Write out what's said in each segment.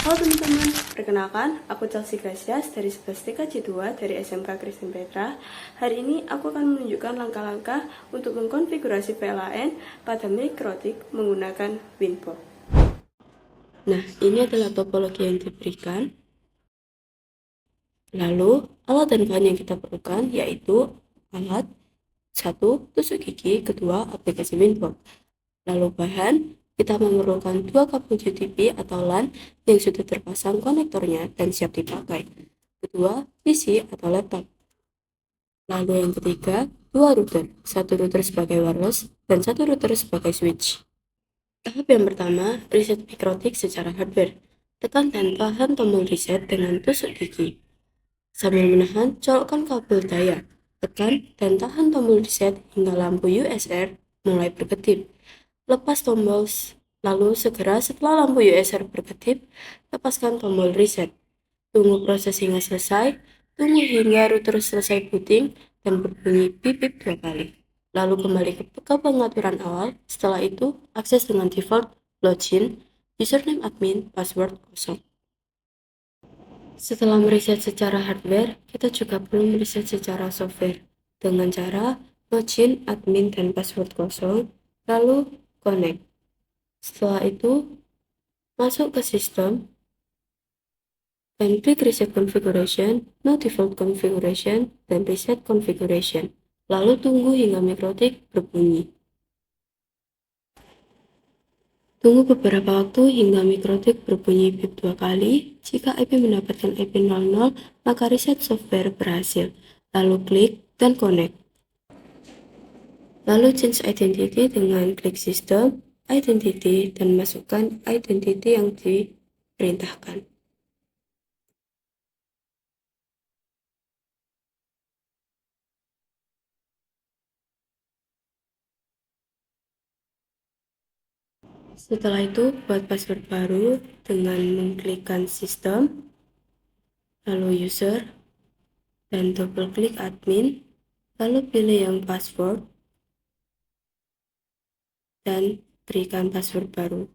Halo teman-teman, perkenalkan, aku Chelsea Gracias dari 11 TKJ2 dari SMK Kristen Petra. Hari ini aku akan menunjukkan langkah-langkah untuk mengkonfigurasi PLAN pada Mikrotik menggunakan WinPo. Nah, ini adalah topologi yang diberikan. Lalu, alat dan bahan yang kita perlukan yaitu alat 1. Tusuk gigi, kedua aplikasi WinPo. Lalu bahan, kita memerlukan 2 kabel UTP atau LAN yang sudah terpasang konektornya dan siap dipakai. Kedua, PC atau laptop. Lalu yang ketiga, 2 router, 1 router sebagai wireless dan 1 router sebagai switch. Tahap yang pertama, reset Mikrotik secara hardware. Tekan dan tahan tombol reset dengan tusuk gigi. Sambil menahan, colokkan kabel daya. Tekan dan tahan tombol reset hingga lampu USR mulai berkedip. Lepas tombol, lalu segera setelah lampu USR berkedip, lepaskan tombol reset. Tunggu proses hingga selesai, tunggu hingga router selesai booting dan berbunyi pip-pip 2 kali. Lalu kembali ke pengaturan awal, setelah itu akses dengan default login, username admin, password kosong. Setelah mereset secara hardware, kita juga perlu mereset secara software dengan cara login, admin, dan password kosong, lalu connect. Setelah itu, masuk ke sistem, dan klik Reset Configuration, No Default Configuration, dan Reset Configuration. Lalu tunggu hingga Mikrotik berbunyi. Tunggu beberapa waktu hingga Mikrotik berbunyi pip 2 kali. Jika IP mendapatkan IP 00, maka reset software berhasil. Lalu klik dan connect. Lalu change identity dengan klik System, Identity, dan masukkan identity yang diperintahkan. Setelah itu, buat password baru dengan mengklikkan sistem, lalu user, dan double klik admin, lalu pilih yang password, dan berikan password baru.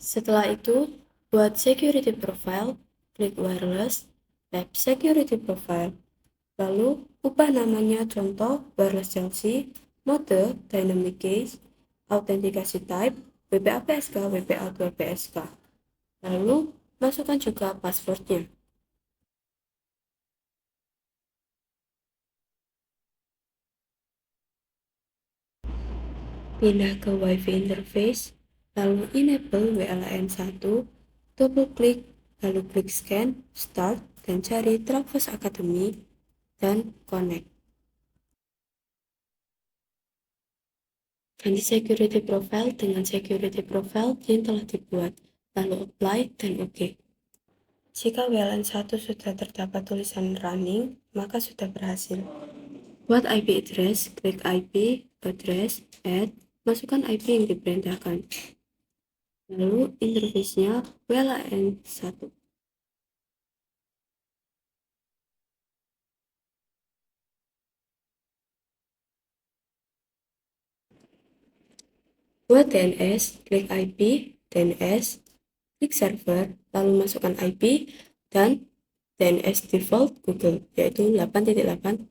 Setelah itu, buat security profile, klik wireless, tab security profile, lalu ubah namanya contoh wireless Chelsea, mode dynamic case, autentikasi type, WPA-PSK, WPA2PSK. Lalu, masukkan juga passwordnya. Pindah ke WiFi interface, lalu enable WLAN 1, double klik, lalu klik scan, start, dan cari Traverse Academy, dan connect. Ganti security profile dengan security profile yang telah dibuat, lalu apply dan OK. Jika WLAN 1 sudah terdapat tulisan running, maka sudah berhasil. Buat IP address, klik IP, address, add, masukkan IP yang diperintahkan. Lalu interface-nya WLAN 1. Buat DNS, klik IP, DNS, klik server, lalu masukkan IP dan DNS default Google, yaitu 8.8.8.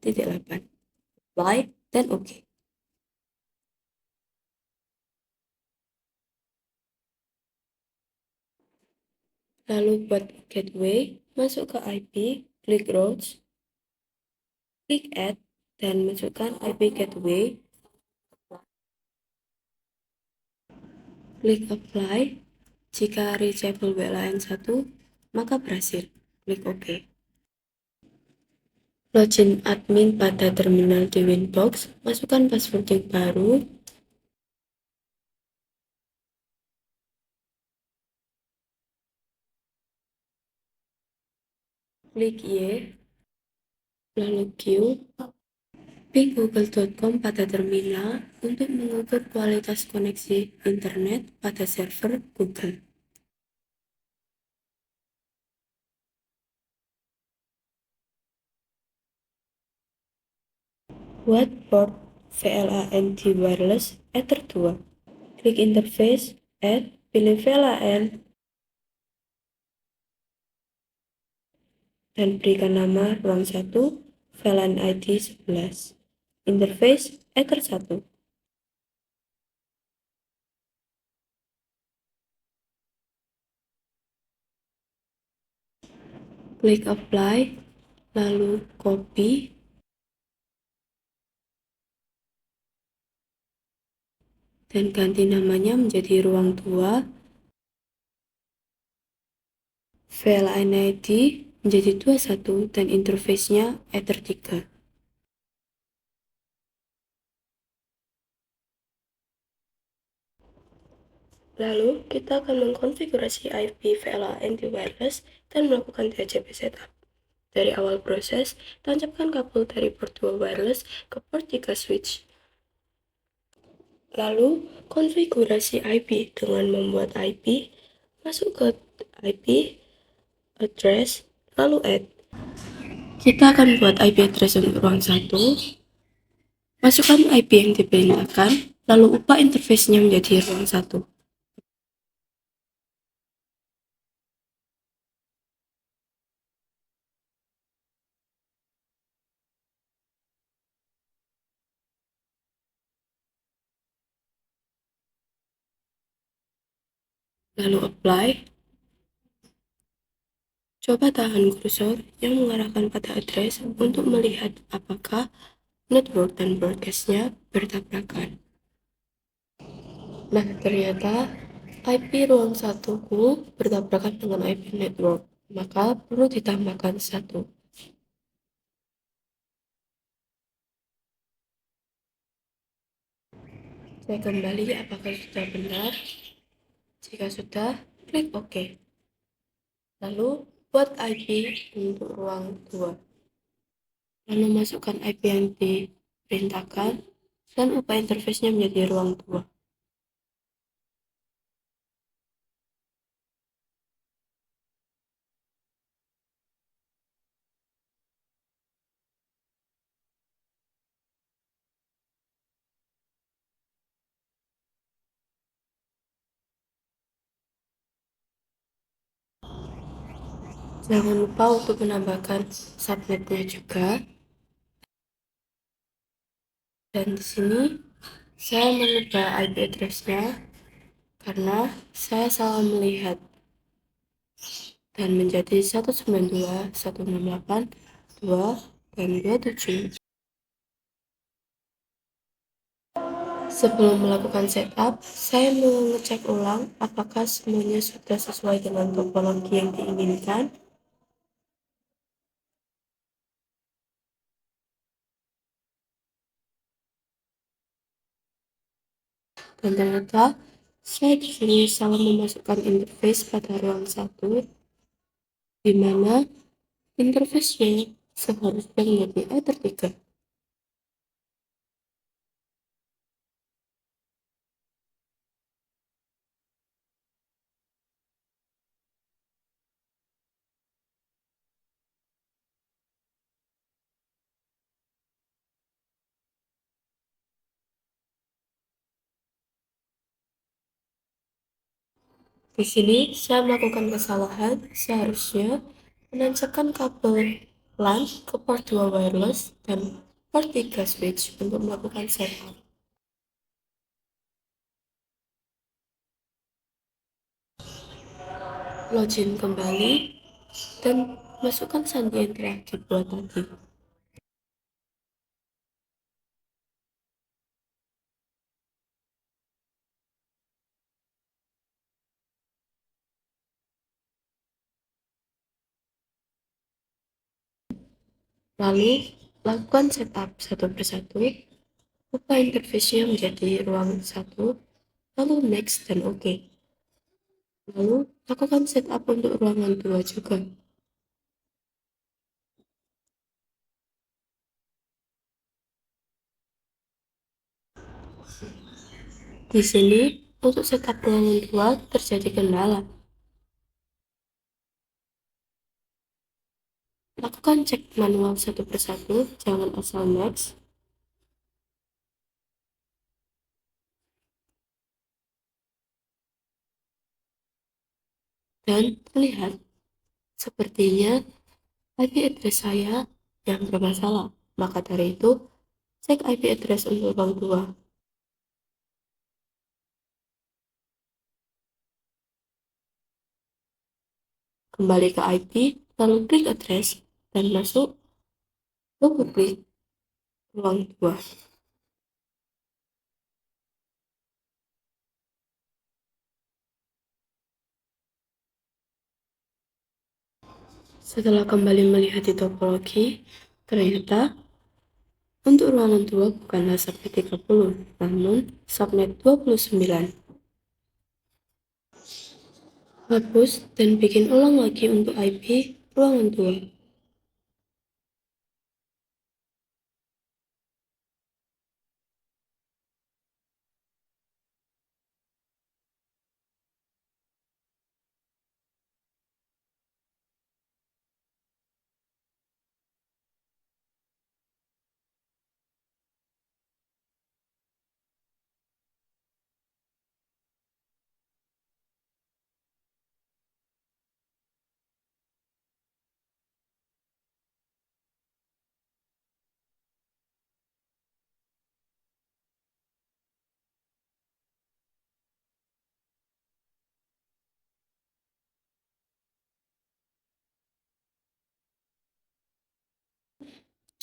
Apply dan OK. Lalu buat gateway, masuk ke IP, klik routes, klik add, dan masukkan IP gateway, klik apply. Jika reachable WLAN 1, maka berhasil. Klik OK. Login admin pada terminal di Winbox, masukkan password yang baru, klik Y, lalu Q, ping google.com pada terminal untuk mengukur kualitas koneksi internet pada server Google. Buat port VLAN di wireless Ether 2. Klik interface, add, pilih VLAN, dan berikan nama ruang 1, VLAN ID 11. Interface Ether 1. Klik apply, lalu copy, dan ganti namanya menjadi ruang 2, VLAN ID menjadi 21, dan interface-nya Ether 3. Lalu, kita akan mengkonfigurasi IP VLAN di wireless dan melakukan DHCP setup. Dari awal proses, tancapkan kabel dari port 2 wireless ke port 3 switch. Lalu, konfigurasi IP dengan membuat IP, masuk ke IP address, lalu add. Kita akan buat IP address untuk ruang 1, masukkan IP yang diperintahkan, lalu ubah interface-nya menjadi ruang 1. Lalu apply. Coba tahan kursor yang mengarahkan pada address untuk melihat apakah network dan broadcast-nya bertabrakan. Nah, ternyata IP ruang 1-ku bertabrakan dengan IP network, maka perlu ditambahkan 1. Saya kembali apakah sudah benar. Jika sudah, klik OK. Lalu, buat IP untuk ruang 2. Lalu masukkan IP yang diperintahkan dan ubah interface-nya menjadi ruang 2. Jangan lupa untuk menambahkan subnetnya juga. Dan di sini saya mengubah IP address-nya karena saya salah melihat dan menjadi 192.168.2 dan 27. Sebelum melakukan setup, saya mengecek ulang apakah semuanya sudah sesuai dengan topologi yang diinginkan. Dan ternyata saya di sini salah memasukkan interface pada ruang 1, di mana interface-nya seharusnya menjadi Ether 3. Di sini saya melakukan kesalahan, seharusnya menancapkan kabel LAN ke port 2 wireless dan port 3 switch untuk melakukan setup. Login kembali dan masukkan sandi yang telah dibuat tadi. Lalu, lakukan setup satu persatu, ubah interface-nya menjadi ruang 1, lalu next dan OK. Lalu, lakukan setup untuk ruangan 2 juga. Di sini, untuk setup ruangan 2 terjadi kendala. Lakukan cek manual satu persatu, jangan asal next. dan terlihat sepertinya IP address saya yang bermasalah. Maka dari itu, cek IP address untuk ruang 2. Kembali ke IP, lalu klik address dan masuk double klik ruang 2. Setelah kembali melihat di topologi, ternyata untuk ruangan 2 bukanlah subnet 30, namun subnet 29. Hapus dan bikin ulang lagi untuk IP ruangan 2.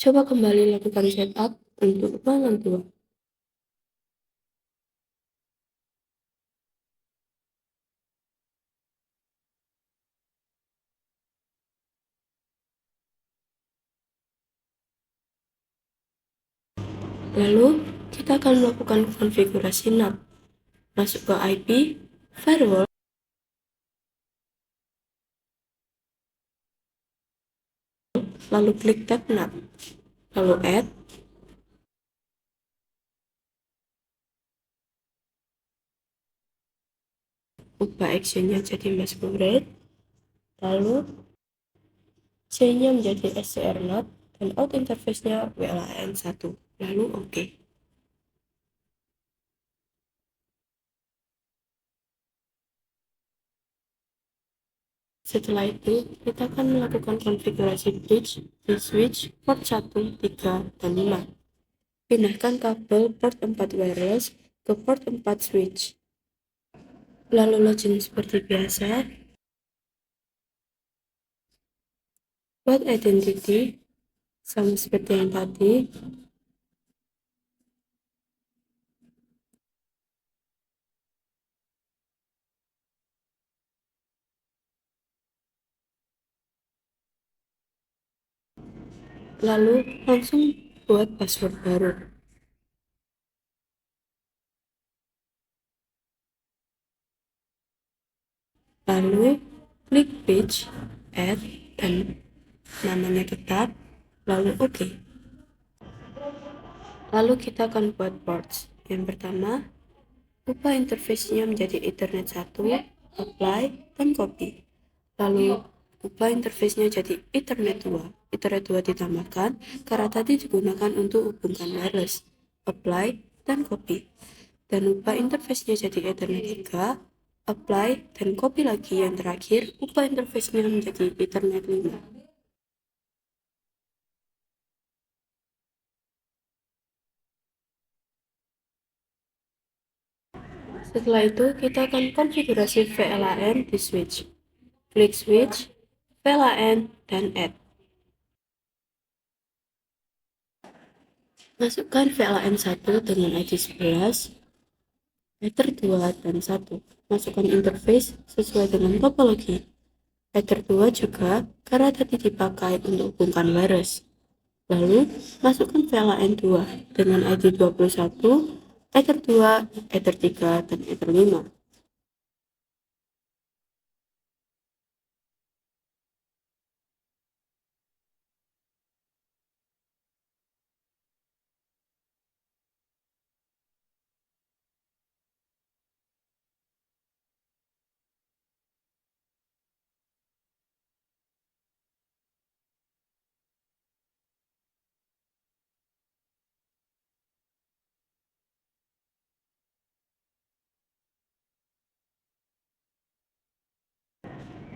Coba kembali lakukan setup untuk ruangan 2. Lalu, kita akan melakukan konfigurasi NAT. Masuk ke IP, firewall, lalu klik tab NAT. Lalu add, ubah actionnya jadi masquerade, lalu C-nya menjadi SCR NAT, dan out interface-nya WLAN 1. Lalu OK. Setelah itu, kita akan melakukan konfigurasi bridge di switch port 1, 3, dan 5. Pindahkan kabel port 4 wireless ke port 4 switch. Lalu login seperti biasa. Buat identity, sama seperti yang tadi. Lalu langsung buat password baru. Lalu klik page, add, dan namanya tetap, lalu OK. Lalu kita akan buat ports. Yang pertama, ubah interface-nya menjadi Ethernet 1, apply, dan copy. Lalu ubah interface-nya jadi Ethernet 2. Ethernet 2 ditambahkan karena tadi digunakan untuk hubungkan wireless, apply, dan copy. Dan ubah interface-nya jadi Ethernet 3, apply, dan copy lagi. Yang terakhir, ubah interface-nya menjadi Ethernet 5. Setelah itu, kita akan konfigurasi VLAN di switch. Klik switch, VLAN, dan add. Masukkan VLAN 1 dengan ID 11, header 2, dan 1. Masukkan interface sesuai dengan topologi. Header 2 juga karena tadi dipakai untuk hubungkan wireless. Lalu, masukkan VLAN 2 dengan ID 21, Ether 2, Ether 3, dan Ether 5.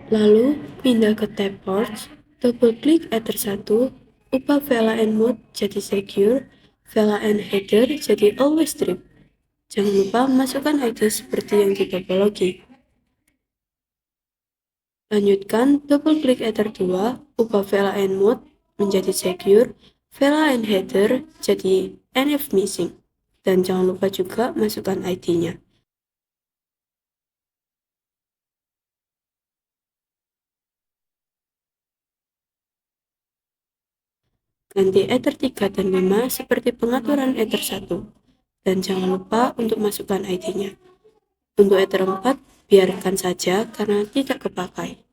Lalu pindah ke tab Ports, double klik Ether 1, ubah VLAN and Mode jadi Secure, VLAN and Header jadi Always Strip. Jangan lupa masukkan ID seperti yang di topologi. Lanjutkan, double klik Ether 2, ubah VLAN and Mode menjadi Secure, VLAN and Header jadi NF Missing. Dan jangan lupa juga masukkan ID-nya. Ganti Ether 3 dan 5 seperti pengaturan Ether 1. Dan jangan lupa untuk masukkan ID-nya. Untuk Ether 4, biarkan saja karena tidak kepakai.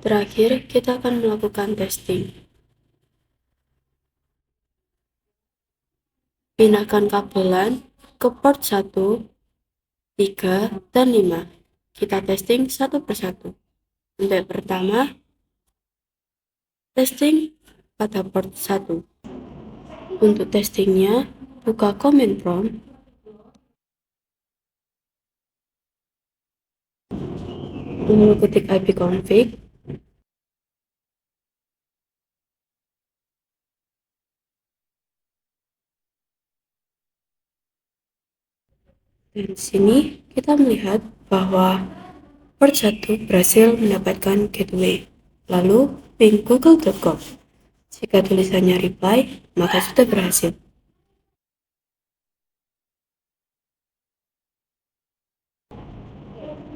Terakhir, kita akan melakukan testing. Pindahkan kabelan ke port 1, 3, dan 5. Kita testing satu persatu. Untuk yang pertama, testing pada port 1. Untuk testingnya, buka command prompt, lalu ketik ipconfig, dan di sini kita melihat bahwa port 1 berhasil mendapatkan gateway. Lalu ping google.com. Jika tulisannya reply, maka sudah berhasil.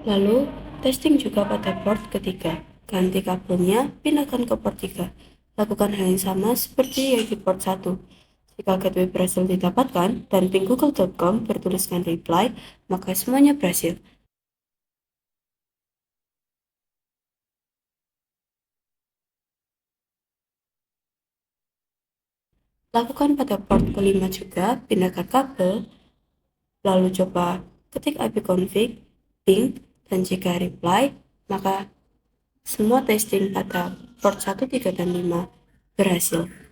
Lalu, testing juga pada port ketiga. Ganti kabelnya, pindahkan ke port 3. Lakukan hal yang sama seperti yang di port 1. Jika gateway berhasil didapatkan dan ping google.com bertuliskan reply, maka semuanya berhasil. Lakukan pada port kelima juga, pindahkan kabel, lalu coba ketik ipconfig, ping, dan jika reply, maka semua testing pada port 1, 3, dan 5 berhasil.